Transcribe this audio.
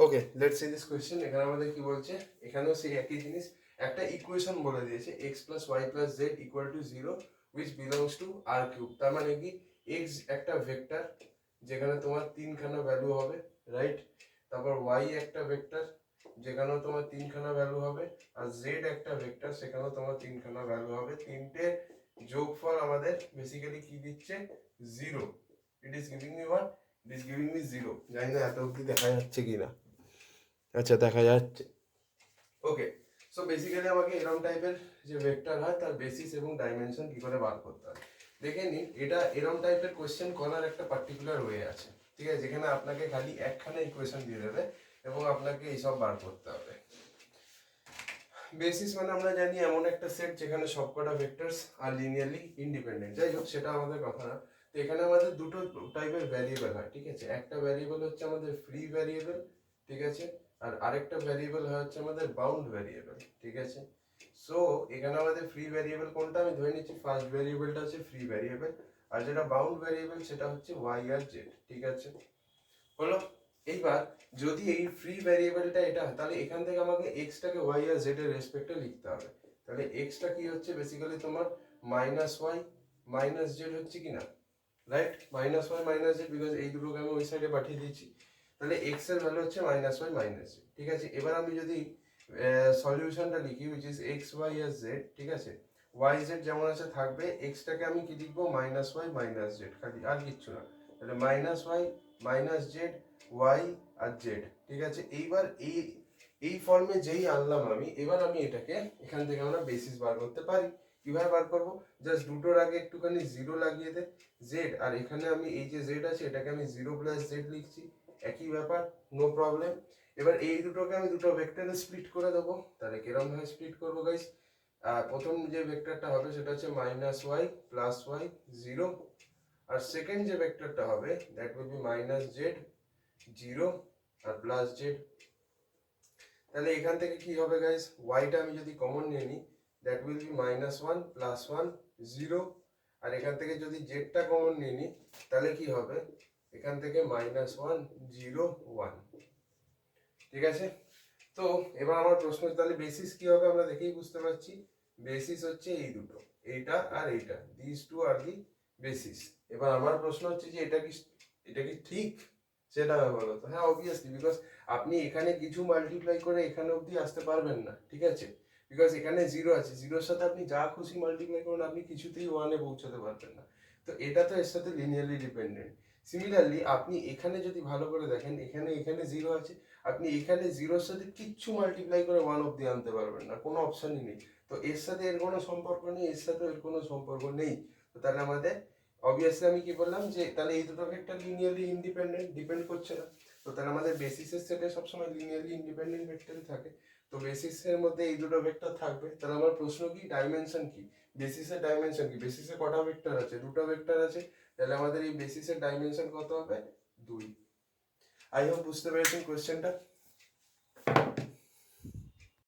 Okay, let's see this question. এখানে আমাদের কি বলছে, এখানেও সেই একই জিনিস, একটা ইকুয়েশন বলে দিয়েছে x plus Y plus Z equal to 0 which belongs to R cube. তার মানে কি x একটা ভেক্টর যেখানে তোমার তিনখানা ভ্যালু হবে, রাইট? তারপর y একটা ভেক্টর যেখানেও তোমার তিনখানা ভ্যালু হবে, আর z একটা ভেক্টর সেখানেও তোমার তিনখানা ভ্যালু হবে। তিনটে যোগফল আমাদের বেসিক্যালি কি দিচ্ছে, 0। It is giving me what, it is giving me 0। জানি না এত অবধি দেখা যাচ্ছে কিনা। আচ্ছা, দেখা যাচ্ছে। ওকে, সো বেসিক্যালি আমাকে এরকম টাইপের যে ভেক্টর হয় তার বেসিস এবং ডাইমেনশন কি করে বার করতে হয় দেখে নিন। এটা এরকম টাইপের কোশ্চেন করার একটা পার্টিকুলার ওয়ে আছে, ঠিক আছে, যেখানে আপনাকে খালি একখানা ইকুয়েশন দিয়ে দেবে এবং আপনাকে এইসব বার করতে হবে। বেসিস মানে আমরা জানি এমন একটা সেট যেখানে সবকটা ভেক্টরস আর লিনিয়ারলি ইন্ডিপেন্ডেন্ট। যাই হোক, সেটা আমাদের কথা না। তো এখানে আমাদের দুটো টাইপের ভ্যারিয়েবল হয়, ঠিক আছে। একটা ভ্যারিয়েবল হচ্ছে আমাদের ফ্রি ভ্যারিয়েবল, ঠিক আছে, আর আরেকটা ভ্যারিয়েবল হচ্ছে আমাদের বাউন্ড ভ্যারিয়েবল, ঠিক আছে। সো এখানে আমাদের ফ্রি ভ্যারিয়েবল কোনটা, আমি ধরে নিচ্ছি ফার্স্ট ভ্যারিয়েবলটা হচ্ছে ফ্রি ভ্যারিয়েবল, আর যেটা বাউন্ড ভ্যারিয়েবল সেটা হচ্ছে ওয়াই আর জেড, ঠিক আছে। হলো। এইবার যদি এই ফ্রি ভ্যারিয়েবলটা এটা হয়, তাহলে এখান থেকে আমাকে এক্সটাকে ওয়াই আর জেড এর রেসপেক্টে লিখতে হবে। তাহলে এক্সটা কি হচ্ছে বেসিক্যালি তোমার মাইনাস ওয়াই মাইনাস জেড হচ্ছে কি না, right? Minus Y minus Z, because এই দুটোকে আমি ওই সাইডে পাঠিয়ে দিয়েছি। তাহলে এক্স এর ভ্যালু হচ্ছে মাইনাস ওয়াই মাইনাস জেড, ঠিক আছে। এবার আমি যদি সলিউশনটা লিখি উইচ ইজ এক্স ওয়াই আর জেড, ঠিক আছে। ওয়াই জেড যেমন আছে থাকবে, এক্সটাকে আমি কি লিখবো, মাইনাস ওয়াই মাইনাস জেড, খালি আর কিচ্ছু না। তাহলে minus Y minus Z Y আর জেড, ঠিক আছে। এইবার এই ফর্মে যেই আনলাম আমি, এবার আমি এটাকে এখান থেকে আমরা বেসিস বার করতে পারি। কিভাবে বার করবো, জাস্ট দুটোর আগে একটুখানি জিরো লাগিয়ে দে জেড, আর এখানে আমি এই যে জেড আছে এটাকে আমি জিরো প্লাস জেড লিখছি, একই ব্যাপার, নো প্রবলেম। এবার এই দুটোকে আমি দুটো ভেক্টরে স্প্লিট করে দেবো। তাহলে কিরকম ভাবে স্প্লিট করবো গাইস, প্রথম যে ভেক্টরটা হবে সেটা হচ্ছে minus Y plus Y zero, আর সেকেন্ড যে ভেক্টরটা হবে that will be minus Z zero আর প্লাস জেড। তাহলে এখান থেকে কি হবে গাইস, ওয়াইটা আমি যদি কমন নিয়ে নিই that will be minus one plus one zero, আর এখান থেকে যদি জেডটা কমন নিয়ে নিই তাহলে কি হবে, এখান থেকে মাইনাস ওয়ান জিরো ওয়ান, ঠিক আছে। তো এবার আমার প্রশ্ন, তাহলে বেসিস কি হবে আমরা দেখেই বুঝতে পারছি, বেসিস হচ্ছে এই দুটো, এইটা আর এইটা, this two are the basis. এবার আমার প্রশ্ন হচ্ছে যে এটা কি ঠিক, সেটা বলো তো। হ্যাঁ, অবভিয়াসলি, বিকজ আপনি এখানে কিছু মাল্টিপ্লাই করে এখানে অবধি আসতে পারবেন না, ঠিক আছে, বিকজ এখানে জিরো আছে, জিরোর সাথে আপনি যা খুশি মাল্টিপ্লাই করুন আপনি কিছুতেই ওয়ানে পৌঁছাতে পারবেন না। তো এটা তো এর সাথে লিনিয়ারলি ডিপেন্ডেন্ট। সিমিলারলি আপনি এখানে যদি ভালো করে দেখেন, এখানে জিরো আছে, আপনি এখানে জিরোর সাথে কিচ্ছু মাল্টিপ্লাই করে ওয়ান অব্দি আনতে পারবেন না, কোনো অপশনই নেই। তো এর সাথে এর কোনো সম্পর্ক নেই, এর সাথে এর কোনো সম্পর্ক নেই। তো তাহলে আমাদের অবভিয়াসলি আমি কি বললাম যে তাহলে এই দুটো ভেক্টর লিনিয়ারলি ইন্ডিপেন্ডেন্ট, ডিপেন্ড করছে না। তো তাহলে আমাদের বেসিসের সেটে সবসময় লিনিয়ারলি ইন্ডিপেন্ডেন্ট ভেক্টরই থাকে। তো বেসিসের মধ্যে এই দুটো ভেক্টর থাকবে। তাহলে আমার প্রশ্ন কি, ডাইমেনশন কি, বেসিসের ডাইমেনশন কি, বেসিসে কটা ভেক্টর আছে, দুটো ভেক্টর আছে। তাহলে আমাদের এই বেসিসের ডাইমেনশন কত হবে, 2। আই হোপ বুঝতে পেরেছেন কোশ্চেনটা।